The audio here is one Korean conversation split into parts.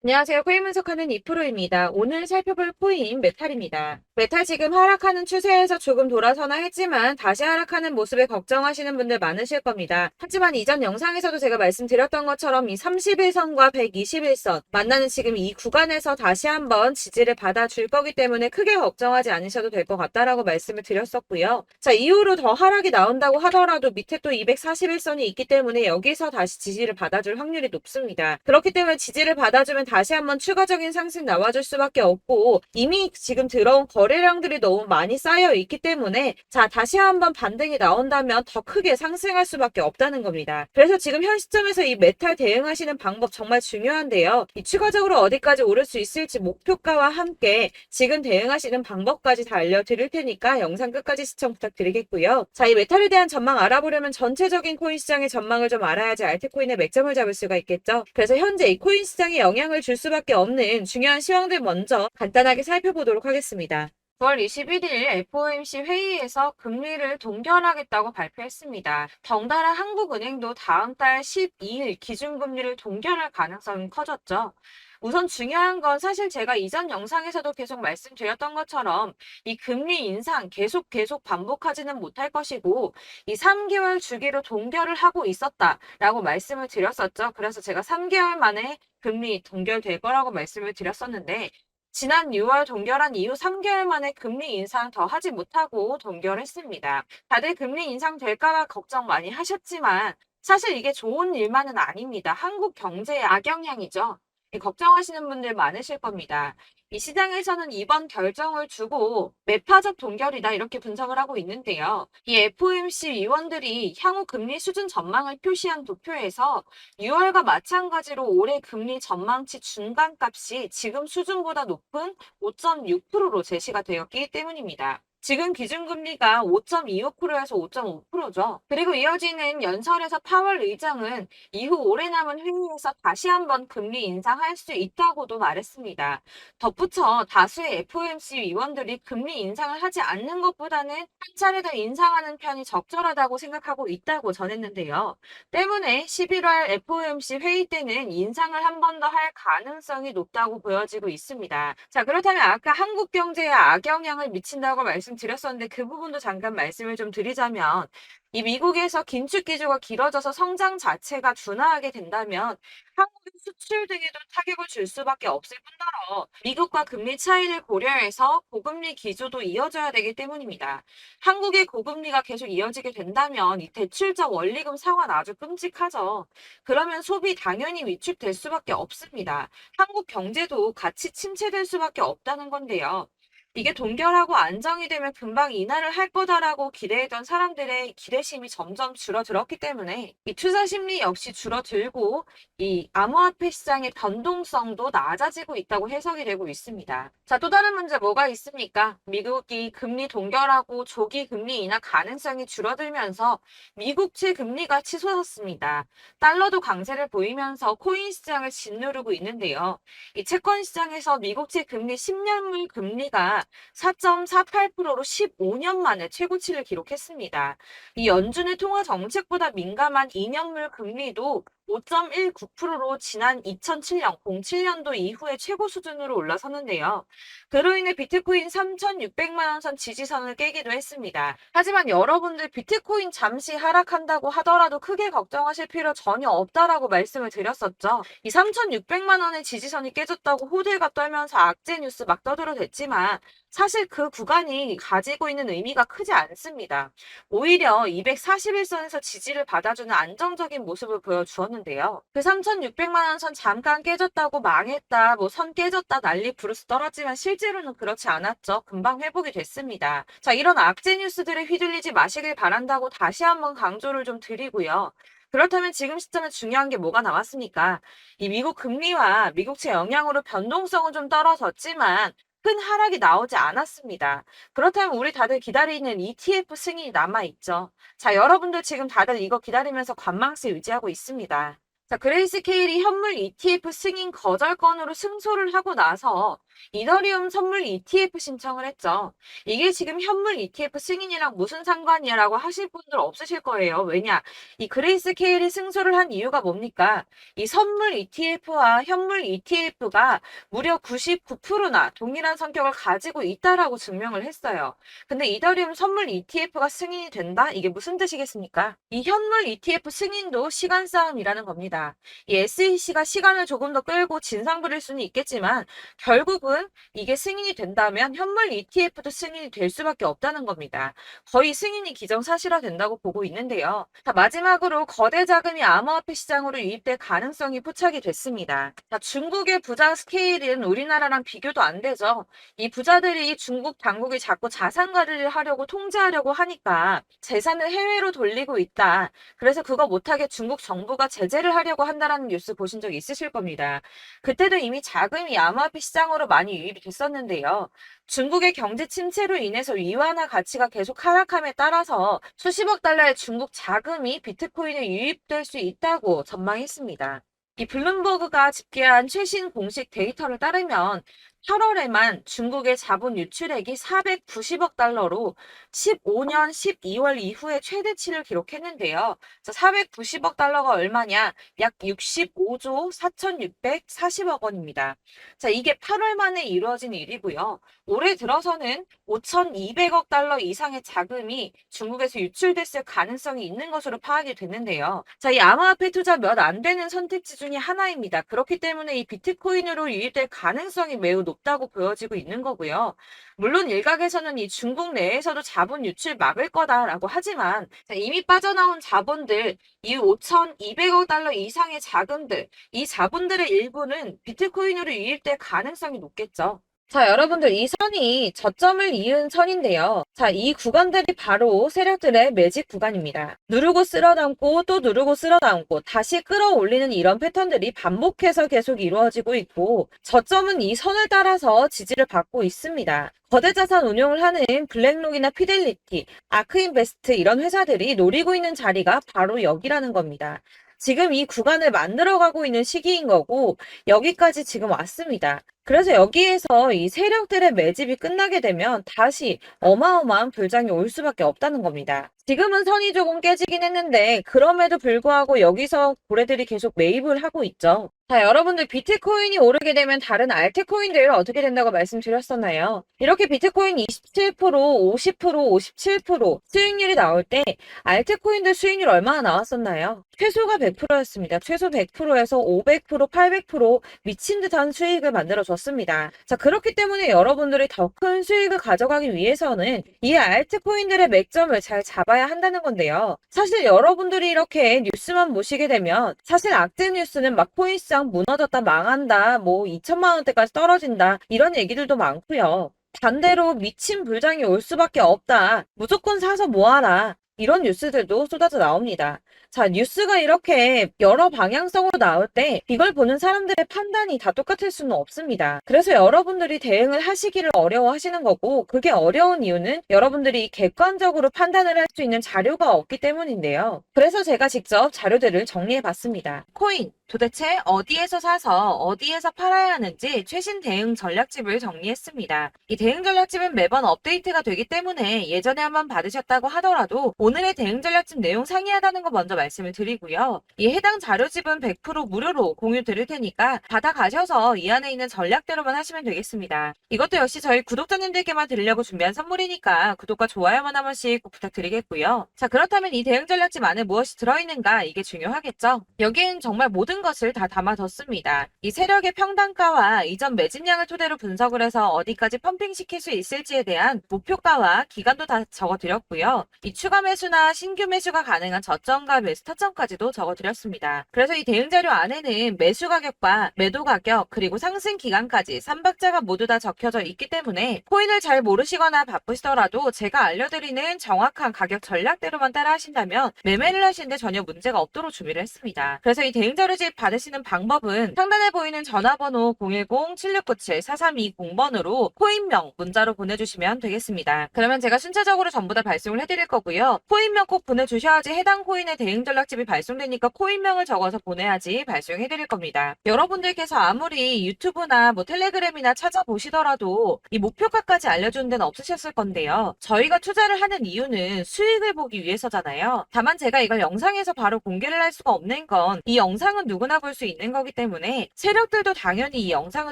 안녕하세요. 코인 분석하는 이프로입니다. 오늘 살펴볼 코인 메탈입니다. 메탈 지금 하락하는 추세에서 조금 돌아서나 했지만 다시 하락하는 모습에 걱정하시는 분들 많으실 겁니다. 하지만 이전 영상에서도 제가 말씀드렸던 것처럼 이 31선과 121선 만나는 지금 이 구간에서 다시 한번 지지를 받아줄 거기 때문에 크게 걱정하지 않으셔도 될 것 같다라고 말씀을 드렸었고요. 자, 이후로 더 하락이 나온다고 하더라도 밑에 또 241선이 있기 때문에 여기서 다시 지지를 받아줄 확률이 높습니다. 그렇기 때문에 지지를 받아주면 다시 한번 추가적인 상승 나와줄 수밖에 없고 이미 지금 들어온 거래량들이 너무 많이 쌓여 있기 때문에 자 다시 한번 반등이 나온다면 더 크게 상승할 수밖에 없다는 겁니다. 그래서 지금 현 시점에서 이 메탈 대응하시는 방법 정말 중요한데요. 이 추가적으로 어디까지 오를 수 있을지 목표가와 함께 지금 대응하시는 방법까지 다 알려드릴 테니까 영상 끝까지 시청 부탁드리겠고요. 자, 이 메탈에 대한 전망 알아보려면 전체적인 코인 시장의 전망을 좀 알아야지 알트코인의 맥점을 잡을 수가 있겠죠. 그래서 현재 이 코인 시장에 영향을 줄 수밖에 없는 중요한 시황들 먼저 간단하게 살펴보도록 하겠습니다. 9월 21일 FOMC 회의에서 금리를 동결하겠다고 발표했습니다. 덩달아 한국은행도 다음 달 12일 기준금리를 동결할 가능성이 커졌죠. 우선 중요한 건 사실 제가 이전 영상에서도 계속 말씀드렸던 것처럼 이 금리 인상 계속 반복하지는 못할 것이고 이 3개월 주기로 동결을 하고 있었다라고 말씀을 드렸었죠. 그래서 제가 3개월 만에 금리 동결될 거라고 말씀을 드렸었는데 지난 6월 동결한 이후 3개월 만에 금리 인상 더 하지 못하고 동결했습니다. 다들 금리 인상 될까봐 걱정 많이 하셨지만 사실 이게 좋은 일만은 아닙니다. 한국 경제에 악영향이죠. 걱정하시는 분들 많으실 겁니다. 이 시장에서는 이번 결정을 두고 매파적 동결이다 이렇게 분석을 하고 있는데요. 이 FOMC 위원들이 향후 금리 수준 전망을 표시한 도표에서 6월과 마찬가지로 올해 금리 전망치 중간값이 지금 수준보다 높은 5.6%로 제시가 되었기 때문입니다. 지금 기준금리가 5.25%에서 5.5%죠. 그리고 이어지는 연설에서 파월 의장은 이후 오래 남은 회의에서 다시 한번 금리 인상할 수 있다고도 말했습니다. 덧붙여 다수의 FOMC 위원들이 금리 인상을 하지 않는 것보다는 한 차례 더 인상하는 편이 적절하다고 생각하고 있다고 전했는데요. 때문에 11월 FOMC 회의 때는 인상을 한 번 더 할 가능성이 높다고 보여지고 있습니다. 자, 그렇다면 아까 한국 경제에 악영향을 미친다고 말씀드렸었는데 그 부분도 잠깐 말씀을 좀 드리자면 이 미국에서 긴축 기조가 길어져서 성장 자체가 둔화하게 된다면 한국의 수출 등에도 타격을 줄 수밖에 없을 뿐더러 미국과 금리 차이를 고려해서 고금리 기조도 이어져야 되기 때문입니다. 한국의 고금리가 계속 이어지게 된다면 이 대출적 원리금 상환 아주 끔찍하죠. 그러면 소비 당연히 위축될 수밖에 없습니다. 한국 경제도 같이 침체될 수밖에 없다는 건데요. 이게 동결하고 안정이 되면 금방 인하를 할 거다라고 기대했던 사람들의 기대심이 점점 줄어들었기 때문에 이 투자 심리 역시 줄어들고 이 암호화폐 시장의 변동성도 낮아지고 있다고 해석이 되고 있습니다. 자, 또 다른 문제 뭐가 있습니까? 미국이 금리 동결하고 조기 금리 인하 가능성이 줄어들면서 미국채 금리가 치솟았습니다. 달러도 강세를 보이면서 코인 시장을 짓누르고 있는데요. 이 채권 시장에서 미국채 금리 10년물 금리가 4.48%로 15년 만에 최고치를 기록했습니다. 이 연준의 통화 정책보다 민감한 2년물 금리도 5.19%로 지난 2007년, 07년도 이후에 최고 수준으로 올라섰는데요. 그로 인해 비트코인 3,600만 원 선 지지선을 깨기도 했습니다. 하지만 여러분들 비트코인 잠시 하락한다고 하더라도 크게 걱정하실 필요 전혀 없다라고 말씀을 드렸었죠. 이 3,600만 원의 지지선이 깨졌다고 호들갑 떨면서 악재 뉴스 막 떠들어댔지만 사실 그 구간이 가지고 있는 의미가 크지 않습니다. 오히려 241선에서 지지를 받아주는 안정적인 모습을 보여주었는데요. 그 3,600만 원 선 잠깐 깨졌다고 망했다, 뭐 선 깨졌다 난리 부르스 떨었지만 실제로는 그렇지 않았죠. 금방 회복이 됐습니다. 자, 이런 악재 뉴스들에 휘둘리지 마시길 바란다고 다시 한번 강조를 좀 드리고요. 그렇다면 지금 시점에 중요한 게 뭐가 남았습니까? 이 미국 금리와 미국채 영향으로 변동성은 좀 떨어졌지만 큰 하락이 나오지 않았습니다. 그렇다면 우리 다들 기다리는 ETF 승인이 남아있죠. 자, 여러분들 지금 다들 이거 기다리면서 관망세 유지하고 있습니다. 자, 그레이스케일이 현물 ETF 승인 거절 건으로 승소를 하고 나서 이더리움 선물 ETF 신청을 했죠. 이게 지금 현물 ETF 승인이랑 무슨 상관이야라고 하실 분들 없으실 거예요. 왜냐? 이 그레이스케일이 승소를 한 이유가 뭡니까? 이 선물 ETF와 현물 ETF가 무려 99%나 동일한 성격을 가지고 있다라고 증명을 했어요. 근데 이더리움 선물 ETF가 승인이 된다? 이게 무슨 뜻이겠습니까? 이 현물 ETF 승인도 시간 싸움이라는 겁니다. 이 SEC가 시간을 조금 더 끌고 진상 부릴 수는 있겠지만 결국은 이게 승인이 된다면 현물 ETF도 승인이 될 수밖에 없다는 겁니다. 거의 승인이 기정사실화 된다고 보고 있는데요. 자, 마지막으로 거대 자금이 암호화폐 시장으로 유입될 가능성이 포착이 됐습니다. 자, 중국의 부자 스케일은 우리나라랑 비교도 안 되죠. 이 부자들이 중국 당국이 자꾸 자산 관리를 하려고 통제하려고 하니까 재산을 해외로 돌리고 있다. 그래서 그거 못하게 중국 정부가 제재를 하려고 한다라는 뉴스 보신 적 있으실 겁니다. 그때도 이미 자금이 암호화폐 시장으로 많이 유입이 됐었는데요. 중국의 경제 침체로 인해서 위안화 가치가 계속 하락함에 따라서 수십억 달러의 중국 자금이 비트코인에 유입될 수 있다고 전망했습니다. 이 블룸버그가 집계한 최신 공식 데이터를 따르면 8월에만 중국의 자본 유출액이 490억 달러로 15년 12월 이후에 최대치를 기록했는데요. 490억 달러가 얼마냐? 약 65조 4,640억 원입니다. 자, 이게 8월 만에 이루어진 일이고요. 올해 들어서는 5,200억 달러 이상의 자금이 중국에서 유출됐을 가능성이 있는 것으로 파악이 됐는데요. 자, 이 암호화폐 투자 몇 안 되는 선택지 중에 하나입니다. 그렇기 때문에 이 비트코인으로 유입될 가능성이 매우 높다고 보여지고 있는 거고요. 물론 일각에서는 이 중국 내에서도 자본 유출 막을 거다라고 하지만 이미 빠져나온 자본들, 이 5,200억 달러 이상의 자금들, 이 자본들의 일부는 비트코인으로 유입될 가능성이 높겠죠. 자, 여러분들 이 선이 저점을 이은 선인데요. 자, 이 구간들이 바로 세력들의 매직 구간입니다. 누르고 쓸어담고 또 누르고 쓸어담고 다시 끌어올리는 이런 패턴들이 반복해서 계속 이루어지고 있고 저점은 이 선을 따라서 지지를 받고 있습니다. 거대 자산 운용을 하는 블랙록이나 피델리티, 아크인베스트 이런 회사들이 노리고 있는 자리가 바로 여기라는 겁니다. 지금 이 구간을 만들어가고 있는 시기인 거고 여기까지 지금 왔습니다. 그래서 여기에서 이 세력들의 매집이 끝나게 되면 다시 어마어마한 불장이 올 수밖에 없다는 겁니다. 지금은 선이 조금 깨지긴 했는데 그럼에도 불구하고 여기서 고래들이 계속 매입을 하고 있죠. 자, 여러분들 비트코인이 오르게 되면 다른 알트코인들 어떻게 된다고 말씀드렸었나요? 이렇게 비트코인 27%, 50%, 57% 수익률이 나올 때 알트코인들 수익률 얼마나 나왔었나요? 최소가 100%였습니다. 최소 100%에서 500%, 800% 미친 듯한 수익을 만들어줬습니다. 자, 그렇기 때문에 여러분들이 더 큰 수익을 가져가기 위해서는 이 알트코인들의 맥점을 잘 잡아야 한다는 건데요. 사실 여러분들이 이렇게 뉴스만 보시게 되면 사실 악재 뉴스는 막 코인시장 무너졌다, 망한다, 뭐 2천만 원대까지 떨어진다 이런 얘기들도 많고요. 반대로 미친 불장이 올 수밖에 없다. 무조건 사서 모아라. 이런 뉴스들도 쏟아져 나옵니다. 자, 뉴스가 이렇게 여러 방향성으로 나올 때 이걸 보는 사람들의 판단이 다 똑같을 수는 없습니다. 그래서 여러분들이 대응을 하시기를 어려워하시는 거고 그게 어려운 이유는 여러분들이 객관적으로 판단을 할 수 있는 자료가 없기 때문인데요. 그래서 제가 직접 자료들을 정리해 봤습니다. 코인 도대체 어디에서 사서 어디에서 팔아야 하는지 최신 대응 전략집을 정리했습니다. 이 대응 전략집은 매번 업데이트가 되기 때문에 예전에 한번 받으셨다고 하더라도 오늘의 대응 전략집 내용 상이하다는 거 먼저 말씀을 드리고요. 이 해당 자료집은 100% 무료로 공유 드릴 테니까 받아가셔서 이 안에 있는 전략대로만 하시면 되겠습니다. 이것도 역시 저희 구독자님들께만 드리려고 준비한 선물이니까 구독과 좋아요만 한 번씩 꼭 부탁드리겠고요. 자, 그렇다면 이 대응 전략집 안에 무엇이 들어있는가 이게 중요하겠죠? 여기엔 정말 모든 것을 다 담아뒀습니다. 이 세력의 평단가와 이전 매집량을 토대로 분석을 해서 어디까지 펌핑시킬 수 있을지에 대한 목표가와 기간도 다 적어드렸고요. 이 추가 매수나 신규 매수가 가능한 저점과 매수 타점까지도 적어드렸습니다. 그래서 이 대응자료 안에는 매수 가격과 매도 가격 그리고 상승 기간까지 3박자가 모두 다 적혀져 있기 때문에 코인을 잘 모르시거나 바쁘시더라도 제가 알려드리는 정확한 가격 전략대로만 따라 하신다면 매매를 하시는데 전혀 문제가 없도록 준비를 했습니다. 그래서 이 대응자료집 수익 받으시는 방법은 상단에 보이는 전화번호 010-7697-4320번으로 코인명 문자로 보내주시면 되겠습니다. 그러면 제가 순차적으로 전부 다 발송을 해드릴 거고요. 코인명 꼭 보내주셔야지 해당 코인의 대응 전략집이 발송되니까 코인명을 적어서 보내야지 발송해드릴 겁니다. 여러분들께서 아무리 유튜브나 뭐 텔레그램이나 찾아보시더라도 이 목표가까지 알려주는 데는 없으셨을 건데요. 저희가 투자를 하는 이유는 수익을 보기 위해서잖아요. 다만 제가 이걸 영상에서 바로 공개를 할 수가 없는 건 이 영상은 누구나 볼 수 있는 거기 때문에 세력들도 당연히 이 영상을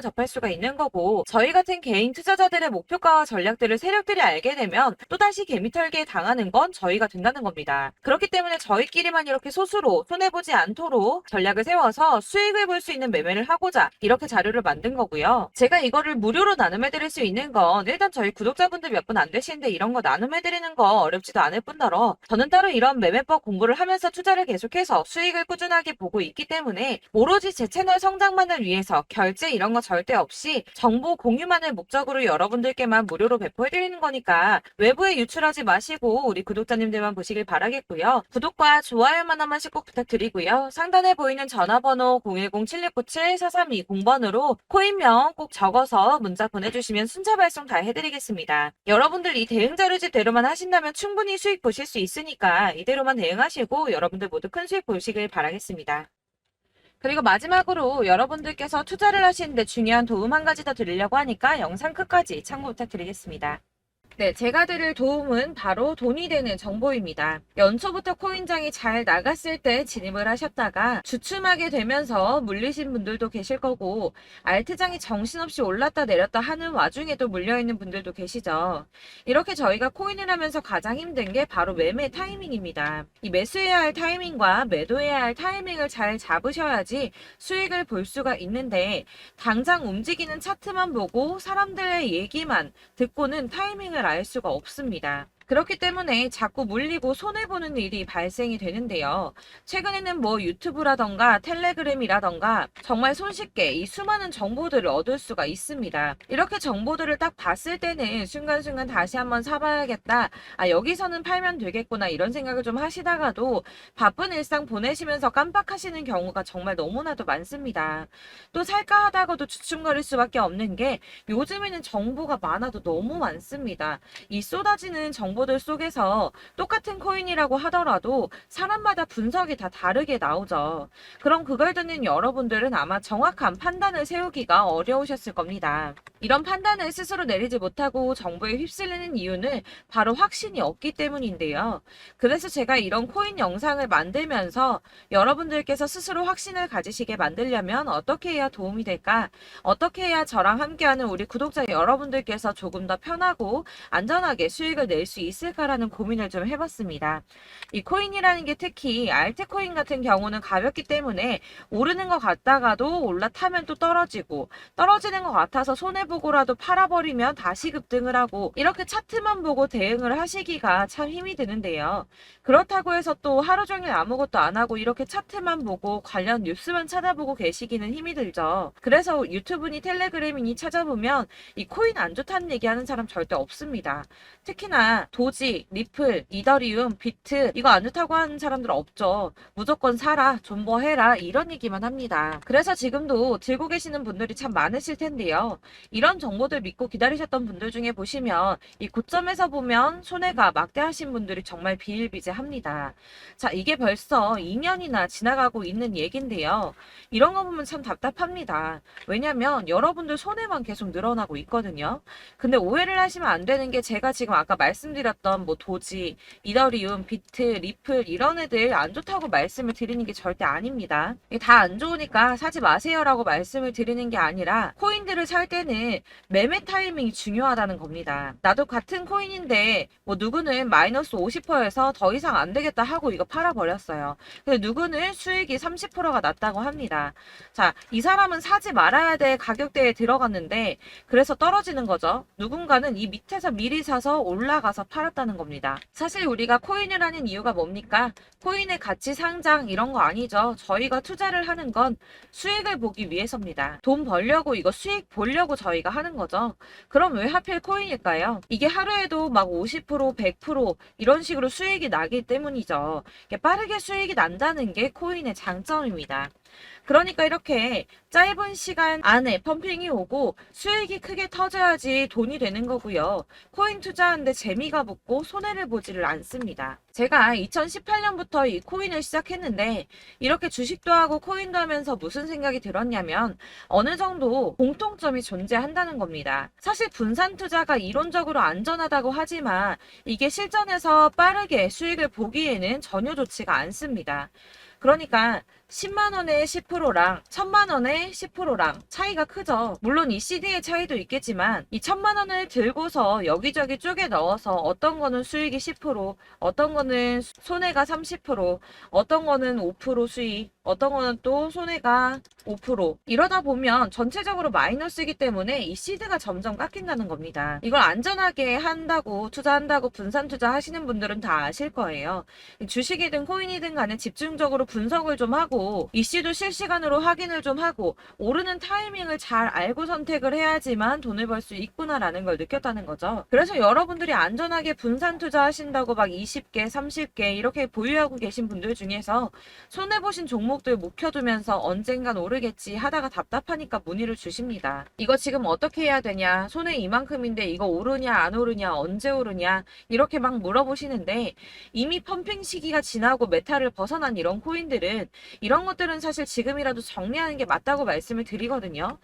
접할 수가 있는 거고, 저희 같은 개인 투자자들의 목표가와 전략들을 세력들이 알게 되면 또다시 개미털기에 당하는 건 저희가 된다는 겁니다. 그렇기 때문에 저희끼리만 이렇게 소수로 손해보지 않도록 전략을 세워서 수익을 볼 수 있는 매매를 하고자 이렇게 자료를 만든 거고요. 제가 이거를 무료로 나눔해드릴 수 있는 건 일단 저희 구독자분들 몇 분 안 되시는데 이런 거 나눔해드리는 거 어렵지도 않을 뿐더러 저는 따로 이런 매매법 공부를 하면서 투자를 계속해서 수익을 꾸준하게 보고 있기 때문에 오로지 제 채널 성장만을 위해서 결제 이런 거 절대 없이 정보 공유만을 목적으로 여러분들께만 무료로 배포해드리는 거니까 외부에 유출하지 마시고 우리 구독자님들만 보시길 바라겠고요. 구독과 좋아요만 한 번씩 꼭 부탁드리고요. 상단에 보이는 전화번호 010-7697-4320번으로 코인명 꼭 적어서 문자 보내주시면 순차 발송 다 해드리겠습니다. 여러분들 이 대응 자료집대로만 하신다면 충분히 수익 보실 수 있으니까 이대로만 대응하시고 여러분들 모두 큰 수익 보시길 바라겠습니다. 그리고 마지막으로 여러분들께서 투자를 하시는데 중요한 도움 한 가지 더 드리려고 하니까 영상 끝까지 참고 부탁드리겠습니다. 네, 제가 드릴 도움은 바로 돈이 되는 정보입니다. 연초부터 코인장이 잘 나갔을 때 진입을 하셨다가 주춤하게 되면서 물리신 분들도 계실 거고, 알트장이 정신없이 올랐다 내렸다 하는 와중에도 물려있는 분들도 계시죠. 이렇게 저희가 코인을 하면서 가장 힘든 게 바로 매매 타이밍입니다. 이 매수해야 할 타이밍과 매도해야 할 타이밍을 잘 잡으셔야지 수익을 볼 수가 있는데, 당장 움직이는 차트만 보고 사람들의 얘기만 듣고는 타이밍을 알 수가 없습니다. 그렇기 때문에 자꾸 물리고 손해보는 일이 발생이 되는데요. 최근에는 뭐 유튜브라던가 텔레그램이라던가 정말 손쉽게 이 수많은 정보들을 얻을 수가 있습니다. 이렇게 정보들을 딱 봤을 때는 순간순간 다시 한번 사봐야겠다, 아 여기서는 팔면 되겠구나 이런 생각을 좀 하시다가도 바쁜 일상 보내시면서 깜빡하시는 경우가 정말 너무나도 많습니다. 또 살까 하다가도 주춤거릴 수밖에 없는 게 요즘에는 정보가 많아도 너무 많습니다. 이 쏟아지는 정보들 속에서 똑같은 코인이라고 하더라도 사람마다 분석이 다 다르게 나오죠. 그럼 그걸 듣는 여러분들은 아마 정확한 판단을 세우기가 어려우셨을 겁니다. 이런 판단을 스스로 내리지 못하고 정보에 휩쓸리는 이유는 바로 확신이 없기 때문인데요. 그래서 제가 이런 코인 영상을 만들면서 여러분들께서 스스로 확신을 가지시게 만들려면 어떻게 해야 도움이 될까? 어떻게 해야 저랑 함께하는 우리 구독자 여러분들께서 조금 더 편하고 안전하게 수익을 낼 수 있을까라는 고민을 좀 해봤습니다. 이 코인이라는 게 특히 알트코인 같은 경우는 가볍기 때문에 오르는 것 같다가도 올라타면 또 떨어지고, 떨어지는 것 같아서 손해보고라도 팔아버리면 다시 급등을 하고, 이렇게 차트만 보고 대응을 하시기가 참 힘이 드는데요. 그렇다고 해서 또 하루 종일 아무것도 안 하고 이렇게 차트만 보고 관련 뉴스만 찾아보고 계시기는 힘이 들죠. 그래서 유튜브니 텔레그램이니 찾아보면 이 코인 안 좋다는 얘기하는 사람 절대 없습니다. 특히나 도지, 리플, 이더리움, 비트 이거 안 좋다고 하는 사람들 없죠. 무조건 사라, 존버해라 이런 얘기만 합니다. 그래서 지금도 들고 계시는 분들이 참 많으실 텐데요. 이런 정보들 믿고 기다리셨던 분들 중에 보시면 이 고점에서 보면 손해가 막대하신 분들이 정말 비일비재합니다. 자, 이게 벌써 2년이나 지나가고 있는 얘긴데요. 이런 거 보면 참 답답합니다. 왜냐면 여러분들 손해만 계속 늘어나고 있거든요. 근데 오해를 하시면 안 되는 게, 제가 지금 아까 말씀드렸던 뭐 도지, 이더리움, 비트, 리플 이런 애들 안 좋다고 말씀을 드리는 게 절대 아닙니다. 다 안 좋으니까 사지 마세요라고 말씀을 드리는 게 아니라, 코인들을 살 때는 매매 타이밍이 중요하다는 겁니다. 나도 같은 코인인데 뭐 누구는 마이너스 50%에서 더 이상 안 되겠다 하고 이거 팔아버렸어요. 근데 누구는 수익이 30%가 났다고 합니다. 자, 이 사람은 사지 말아야 될 가격대에 들어갔는데 그래서 떨어지는 거죠. 누군가는 이 밑에서 미리 사서 올라가서 팔았다는 겁니다. 사실 우리가 코인을 하는 이유가 뭡니까? 코인의 가치 상장 이런 거 아니죠. 저희가 투자를 하는 건 수익을 보기 위해서입니다. 돈 벌려고, 이거 수익 보려고 저희가 하는 거죠. 그럼 왜 하필 코인일까요? 이게 하루에도 막 50%, 100% 이런 식으로 수익이 나기 때문이죠. 빠르게 수익이 난다는 게 코인의 장점입니다. 그러니까 이렇게 짧은 시간 안에 펌핑이 오고 수익이 크게 터져야지 돈이 되는 거고요. 코인 투자하는데 재미가 붙고 손해를 보지를 않습니다. 제가 2018년부터 이 코인을 시작했는데 이렇게 주식도 하고 코인도 하면서 무슨 생각이 들었냐면 어느 정도 공통점이 존재한다는 겁니다. 사실 분산 투자가 이론적으로 안전하다고 하지만 이게 실전에서 빠르게 수익을 보기에는 전혀 좋지가 않습니다. 그러니까 10만 원에 10%랑 1000만 원에 10%랑 차이가 크죠. 물론 이 CD의 차이도 있겠지만 이 1000만 원을 들고서 여기저기 쪼개 넣어서 어떤 거는 수익이 10%, 어떤 거는 손해가 30%, 어떤 거는 5% 수익, 어떤 거는 또 손해가 5%. 이러다 보면 전체적으로 마이너스이기 때문에 이 시드가 점점 깎인다는 겁니다. 이걸 안전하게 한다고 투자한다고 분산 투자하시는 분들은 다 아실 거예요. 주식이든 코인이든 간에 집중적으로 분석을 좀 하고 이슈도 실시간으로 확인을 좀 하고 오르는 타이밍을 잘 알고 선택을 해야지만 돈을 벌 수 있구나라는 걸 느꼈다는 거죠. 그래서 여러분들이 안전하게 분산 투자하신다고 막 20개, 30개 이렇게 보유하고 계신 분들 중에서 손해보신 종목들 묵혀두면서 언젠간 오르겠지 하다가 답답하니까 문의를 주십니다. 이거 지금 어떻게 해야 되냐? 손해 이만큼인데 이거 오르냐 안 오르냐 언제 오르냐 이렇게 막 물어보시는데 이미 펌핑 시기가 지나고 메타를 벗어난 이런 코인들은 이런 것들은 사실 지금이라도 정리하는 게 맞다고 말씀을 드리거든요.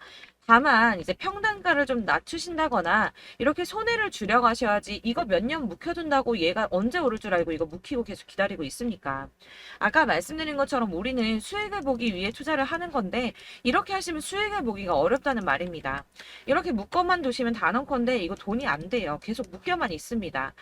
다만 이제 평단가를 좀 낮추신다거나 이렇게 손해를 줄여가셔야지 이거 몇 년 묵혀둔다고 얘가 언제 오를 줄 알고 이거 묵히고 계속 기다리고 있습니까? 아까 말씀드린 것처럼 우리는 수익을 보기 위해 투자를 하는 건데 이렇게 하시면 수익을 보기가 어렵다는 말입니다. 이렇게 묶어만 두시면 단언컨대 이거 돈이 안 돼요. 계속 묶여만 있습니다.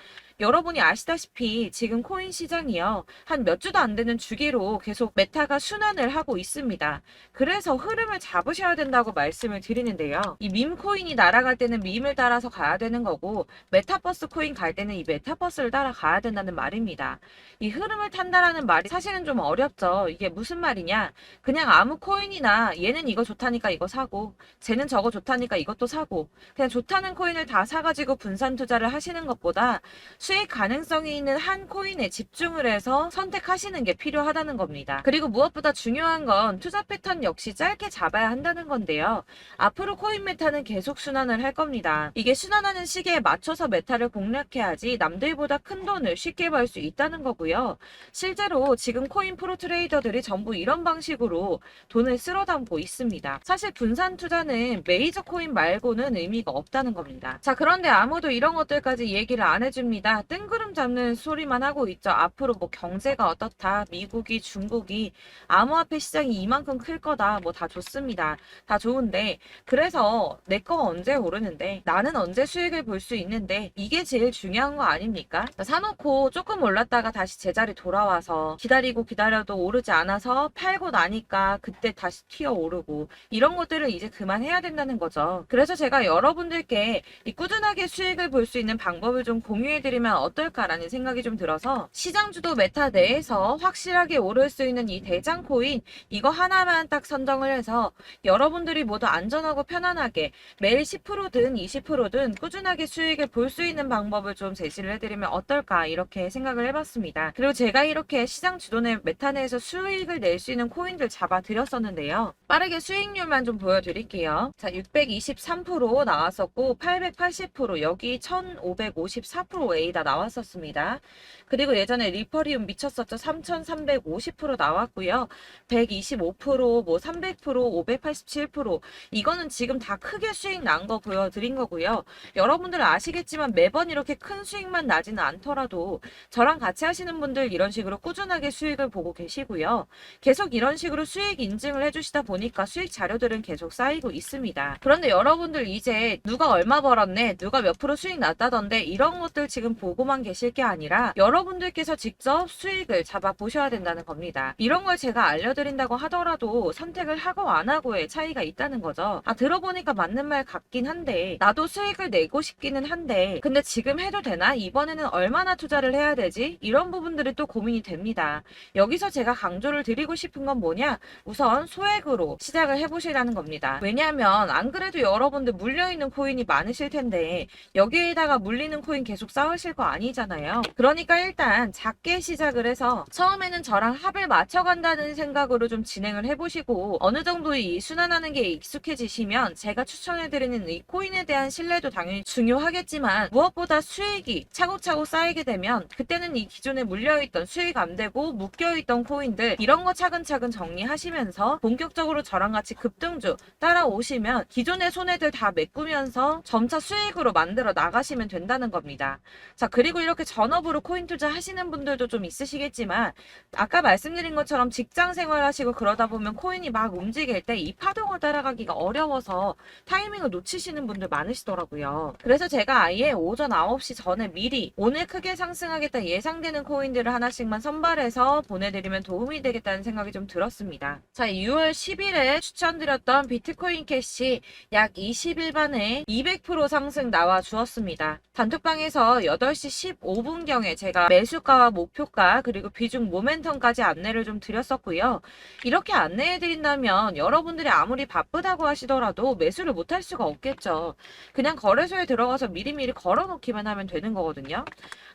여러분이 아시다시피 지금 코인 시장이요. 한 몇 주도 안 되는 주기로 계속 메타가 순환을 하고 있습니다. 그래서 흐름을 잡으셔야 된다고 말씀을 드리는데요. 이 밈 코인이 날아갈 때는 밈을 따라서 가야 되는 거고 메타버스 코인 갈 때는 이 메타버스를 따라가야 된다는 말입니다. 이 흐름을 탄다라는 말이 사실은 좀 어렵죠. 이게 무슨 말이냐? 그냥 아무 코인이나 얘는 이거 좋다니까 이거 사고 쟤는 저거 좋다니까 이것도 사고 그냥 좋다는 코인을 다 사가지고 분산 투자를 하시는 것보다 수익 가능성이 있는 한 코인에 집중을 해서 선택하시는 게 필요하다는 겁니다. 그리고 무엇보다 중요한 건 투자 패턴 역시 짧게 잡아야 한다는 건데요. 앞으로 코인 메타는 계속 순환을 할 겁니다. 이게 순환하는 시기에 맞춰서 메타를 공략해야지 남들보다 큰 돈을 쉽게 벌 수 있다는 거고요. 실제로 지금 코인 프로 트레이더들이 전부 이런 방식으로 돈을 쓸어 담고 있습니다. 사실 분산 투자는 메이저 코인 말고는 의미가 없다는 겁니다. 자, 그런데 아무도 이런 것들까지 얘기를 안 해줍니다. 뜬구름 잡는 소리만 하고 있죠. 앞으로 뭐 경제가 어떻다, 미국이, 중국이, 암호화폐 시장이 이만큼 클 거다, 뭐 다 좋습니다. 다 좋은데 그래서 내 거 언제 오르는데 나는 언제 수익을 볼 수 있는데 이게 제일 중요한 거 아닙니까? 사놓고 조금 올랐다가 다시 제자리 돌아와서 기다리고 기다려도 오르지 않아서 팔고 나니까 그때 다시 튀어 오르고 이런 것들을 이제 그만해야 된다는 거죠. 그래서 제가 여러분들께 이 꾸준하게 수익을 볼 수 있는 방법을 좀 공유해드리면 어떨까라는 생각이 좀 들어서 시장주도 메타 내에서 확실하게 오를 수 있는 이 대장 코인 이거 하나만 딱 선정을 해서 여러분들이 모두 안전하고 편안하게 매일 10%든 20%든 꾸준하게 수익을 볼 수 있는 방법을 좀 제시를 해드리면 어떨까 이렇게 생각을 해봤습니다. 그리고 제가 이렇게 시장 주도내 메타 내에서 수익을 낼 수 있는 코인들 잡아드렸었는데요. 빠르게 수익률만 좀 보여드릴게요. 자, 623% 나왔었고 880% 여기 1554% A 다 나왔었습니다. 그리고 예전에 리퍼리움 미쳤었죠. 3350% 나왔고요. 125%, 뭐 300%, 587% 이거는 지금 다 크게 수익 난 거 보여드린 거고요. 여러분들 아시겠지만 매번 이렇게 큰 수익만 나지는 않더라도 저랑 같이 하시는 분들 이런 식으로 꾸준하게 수익을 보고 계시고요. 계속 이런 식으로 수익 인증을 해주시다 보니까 수익 자료들은 계속 쌓이고 있습니다. 그런데 여러분들 이제 누가 얼마 벌었네, 누가 몇 프로 수익 났다던데 이런 것들 지금 보고만 계실 게 아니라 여러분들께서 직접 수익을 잡아 보셔야 된다는 겁니다. 이런 걸 제가 알려드린다고 하더라도 선택을 하고 안 하고의 차이가 있다는 거죠. 아, 들어보니까 맞는 말 같긴 한데 나도 수익을 내고 싶기는 한데 근데 지금 해도 되나? 이번에는 얼마나 투자를 해야 되지? 이런 부분들이 또 고민이 됩니다. 여기서 제가 강조를 드리고 싶은 건 뭐냐? 우선 소액으로 시작을 해보시라는 겁니다. 왜냐하면 안 그래도 여러분들 물려있는 코인이 많으실 텐데 여기에다가 물리는 코인 계속 쌓으실 거 아니잖아요. 그러니까 일단 작게 시작을 해서 처음에는 저랑 합을 맞춰간다는 생각으로 좀 진행을 해보시고 어느 정도 이 순환하는 게 익숙해지시면 제가 추천해드리는 이 코인에 대한 신뢰도 당연히 중요하겠지만 무엇보다 수익이 차곡차곡 쌓이게 되면 그때는 이 기존에 물려있던 수익 안 되고 묶여있던 코인들 이런 거 차근차근 정리하시면서 본격적으로 저랑 같이 급등주 따라오시면 기존의 손해들 다 메꾸면서 점차 수익으로 만들어 나가시면 된다는 겁니다. 자, 그리고 이렇게 전업으로 코인 투자 하시는 분들도 좀 있으시겠지만 아까 말씀드린 것처럼 직장 생활하시고 그러다 보면 코인이 막 움직일 때 이 파동을 따라가기가 어려워서 타이밍을 놓치시는 분들 많으시더라고요. 그래서 제가 아예 오전 9시 전에 미리 오늘 크게 상승하겠다 예상되는 코인들을 하나씩만 선발해서 보내드리면 도움이 되겠다는 생각이 좀 들었습니다. 자, 6월 10일에 추천드렸던 비트코인 캐시 약 20일 만에 200% 상승 나와 주었습니다. 단톡방에서 8시 15분경에 제가 매수가와 목표가 그리고 비중 모멘텀까지 안내를 좀 드렸었고요. 이렇게 안내해드린다면 여러분들이 아무리 바쁘다고 하시더라도 매수를 못할 수가 없겠죠. 그냥 거래소에 들어가서 미리미리 걸어놓기만 하면 되는 거거든요.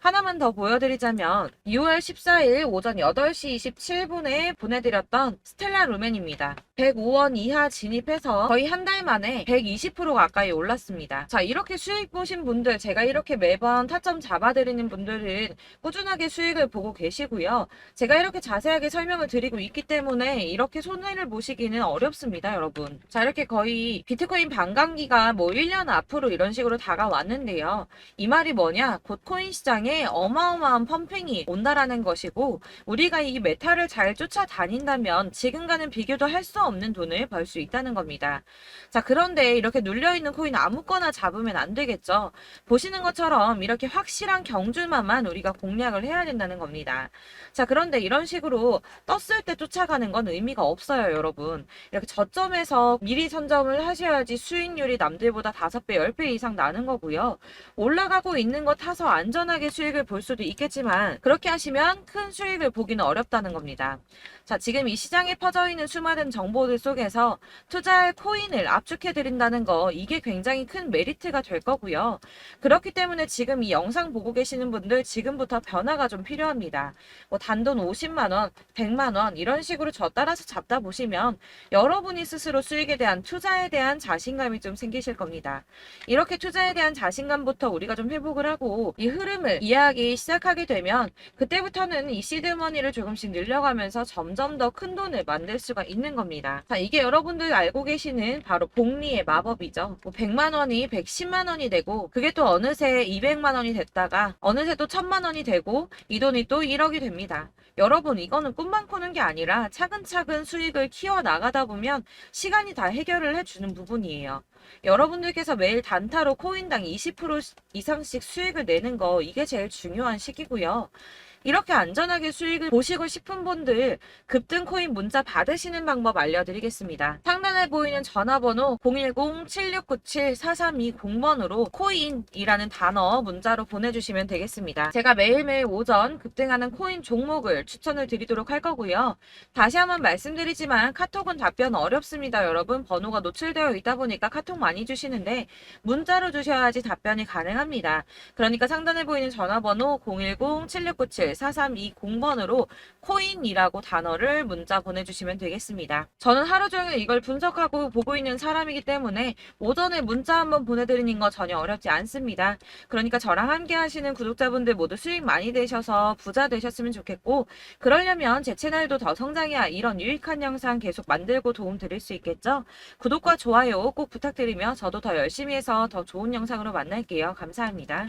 하나만 더 보여드리자면 6월 14일 오전 8시 27분에 보내드렸던 스텔라 루멘입니다. 105원 이하 진입해서 거의 한 달 만에 120% 가까이 올랐습니다. 자, 이렇게 수익 보신 분들, 제가 이렇게 매번 타점 잡아드리는 분들은 꾸준하게 수익을 보고 계시고요. 제가 이렇게 자세하게 설명을 드리고 있기 때문에 이렇게 손해를 보시기는 어렵습니다, 여러분. 자, 이렇게 거의 비트코인 반감기가 뭐 1년 앞으로 이런 식으로 다가왔는데요. 이 말이 뭐냐? 곧 코인 시장에 어마어마한 펌핑이 온다라는 것이고 우리가 이 메타를 잘 쫓아다닌다면 지금과는 비교도 할 수 없는 돈을 벌 수 있다는 겁니다. 자, 그런데 이렇게 눌려있는 코인 아무거나 잡으면 안 되겠죠. 보시는 것처럼 이렇게 확실한 경주만만 우리가 공략을 해야 된다는 겁니다. 자, 그런데 이런 식으로 떴을 때 쫓아가는 건 의미가 없어요, 여러분. 이렇게 저점에서 미리 선점을 하셔야지 수익률이 남들보다 5배, 10배 이상 나는 거고요. 올라가고 있는 거 타서 안전하게 수익을 볼 수도 있겠지만 그렇게 하시면 큰 수익을 보기는 어렵다는 겁니다. 자, 지금 이 시장에 퍼져 있는 수많은 정보들 속에서 투자할 코인을 압축해 드린다는 거 이게 굉장히 큰 메리트가 될 거고요. 그렇기 때문에 지금 이 영상 보고 계시는 분들 지금부터 변화가 좀 필요합니다. 뭐 단돈 50만 원, 100만 원 이런 식으로 저 따라서 잡다 보시면 여러분이 스스로 수익에 대한 투자에 대한 자신감이 좀 생기실 겁니다. 이렇게 투자에 대한 자신감부터 우리가 좀 회복을 하고 이 흐름을 이해하기 시작하게 되면 그때부터는 이 시드머니를 조금씩 늘려가면서 점점 더 큰 돈을 만들 수가 있는 겁니다. 자, 이게 여러분들 알고 계시는 바로 복리의 마법이죠. 뭐 100만 원이 110만 원이 되고 그게 또 어느새 200만 원이 됐다가 어느새 또 1000만 원이 되고 이 돈이 또 1억이 됩니다. 여러분, 이거는 꿈만 꾸는 게 아니라 차근차근 수익을 키워 나가다 보면 시간이 다 해결을 해주는 부분이에요. 여러분들께서 매일 단타로 코인당 20% 이상씩 수익을 내는 거 이게 제일 중요한 시기고요. 이렇게 안전하게 수익을 보시고 싶은 분들 급등 코인 문자 받으시는 방법 알려드리겠습니다. 상단에 보이는 전화번호 010-7697-4320번으로 코인이라는 단어 문자로 보내주시면 되겠습니다. 제가 매일매일 오전 급등하는 코인 종목을 추천을 드리도록 할 거고요. 다시 한번 말씀드리지만 카톡은 답변 어렵습니다. 여러분, 번호가 노출되어 있다 보니까 카톡 많이 주시는데 문자로 주셔야지 답변이 가능합니다. 그러니까 상단에 보이는 전화번호 010-7697-4320번으로 코인이라고 단어를 문자 보내주시면 되겠습니다. 저는 하루 종일 이걸 분석하고 보고 있는 사람이기 때문에 오전에 문자 한번 보내드리는 거 전혀 어렵지 않습니다. 그러니까 저랑 함께 하시는 구독자분들 모두 수익 많이 되셔서 부자 되셨으면 좋겠고 그러려면 제 채널도 더 성장해야 이런 유익한 영상 계속 만들고 도움 드릴 수 있겠죠? 구독과 좋아요 꼭 부탁드리며 저도 더 열심히 해서 더 좋은 영상으로 만날게요. 감사합니다.